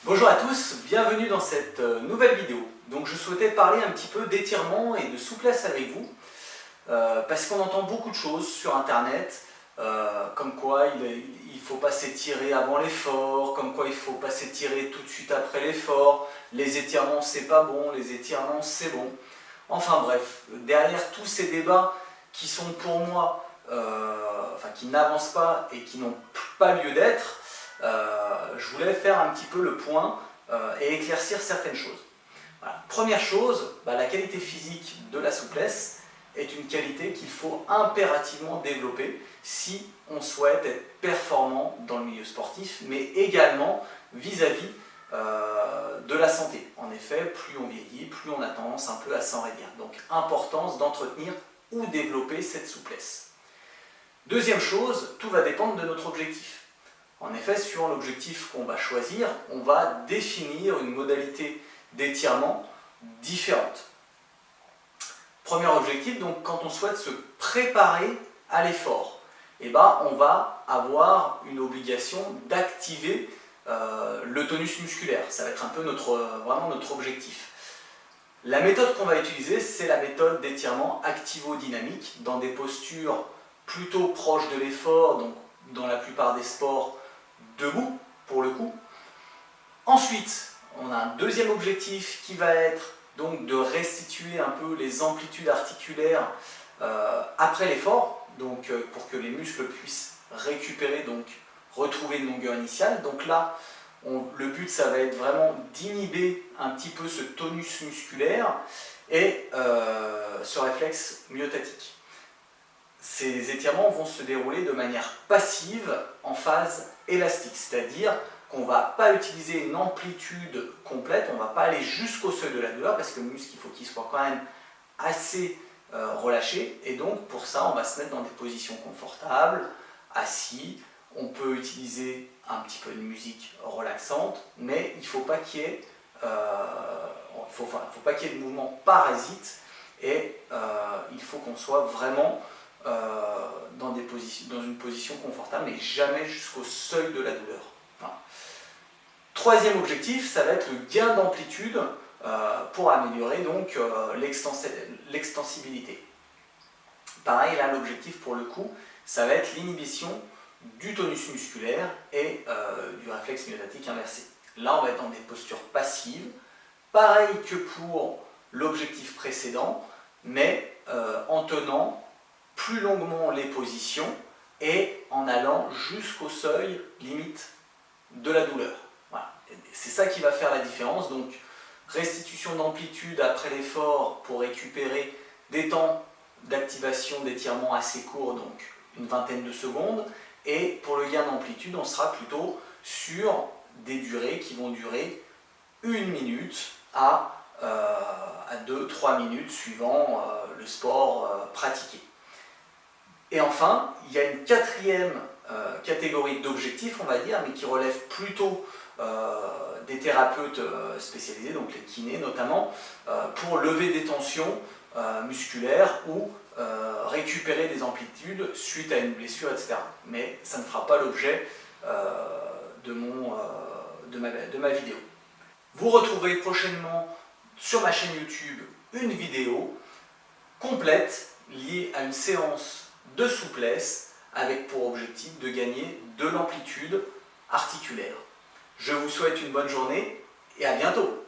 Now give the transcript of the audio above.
Bonjour à tous, bienvenue dans cette nouvelle vidéo. Donc je souhaitais parler un petit peu d'étirement et de souplesse avec vous, parce qu'on entend beaucoup de choses sur internet, comme quoi il ne faut pas s'étirer avant l'effort, comme quoi il ne faut pas s'étirer tout de suite après l'effort, les étirements c'est pas bon, les étirements c'est bon. Enfin bref, derrière tous ces débats qui sont pour moi, qui n'avancent pas et qui n'ont pas lieu d'être, je voulais faire un petit peu le point et éclaircir certaines choses. Voilà. Première chose, la qualité physique de la souplesse est une qualité qu'il faut impérativement développer si on souhaite être performant dans le milieu sportif, mais également vis-à-vis de la santé. En effet, plus on vieillit, plus on a tendance un peu à s'enraidir. Donc, importance d'entretenir ou développer cette souplesse. Deuxième chose, tout va dépendre de notre objectif. En effet, sur l'objectif qu'on va choisir, on va définir une modalité d'étirement différente. Premier objectif, donc quand on souhaite se préparer à l'effort, on va avoir une obligation d'activer le tonus musculaire. Ça va être un peu vraiment notre objectif. La méthode qu'on va utiliser, c'est la méthode d'étirement activo-dynamique dans des postures plutôt proches de l'effort, donc dans la plupart des sports, debout pour le coup. Ensuite, on a un deuxième objectif qui va être donc de restituer un peu les amplitudes articulaires après l'effort, donc pour que les muscles puissent récupérer, donc retrouver une longueur initiale. Donc là, le but ça va être vraiment d'inhiber un petit peu ce tonus musculaire et ce réflexe myotatique. Ces étirements vont se dérouler de manière passive en phase élastique, c'est-à-dire qu'on ne va pas utiliser une amplitude complète, on ne va pas aller jusqu'au seuil de la douleur parce que le muscle, il faut qu'il soit quand même assez relâché, et donc pour ça on va se mettre dans des positions confortables, assis. On peut utiliser un petit peu de musique relaxante, mais il ne faut pas qu'il y ait de mouvement parasite, et il faut qu'on soit vraiment dans une position confortable, mais jamais jusqu'au seuil de la douleur. Voilà. Troisième objectif, ça va être le gain d'amplitude pour améliorer donc l'extensibilité. Pareil, là l'objectif pour le coup, ça va être l'inhibition du tonus musculaire et du réflexe myotatique inversé. Là on va être dans des postures passives, pareil que pour l'objectif précédent, mais en tenant plus longuement les positions et en allant jusqu'au seuil limite de la douleur. Voilà. C'est ça qui va faire la différence. Donc restitution d'amplitude après l'effort pour récupérer des temps d'activation d'étirement assez courts, donc une vingtaine de secondes, et pour le gain d'amplitude on sera plutôt sur des durées qui vont durer 1 minute à 2-3 minutes suivant le sport pratiqué. Et enfin, il y a une quatrième catégorie d'objectifs, on va dire, mais qui relève plutôt des thérapeutes spécialisés, donc les kinés notamment, pour lever des tensions musculaires ou récupérer des amplitudes suite à une blessure, etc. Mais ça ne fera pas l'objet de ma vidéo. Vous retrouverez prochainement sur ma chaîne YouTube une vidéo complète liée à une séance de souplesse avec pour objectif de gagner de l'amplitude articulaire. Je vous souhaite une bonne journée et à bientôt.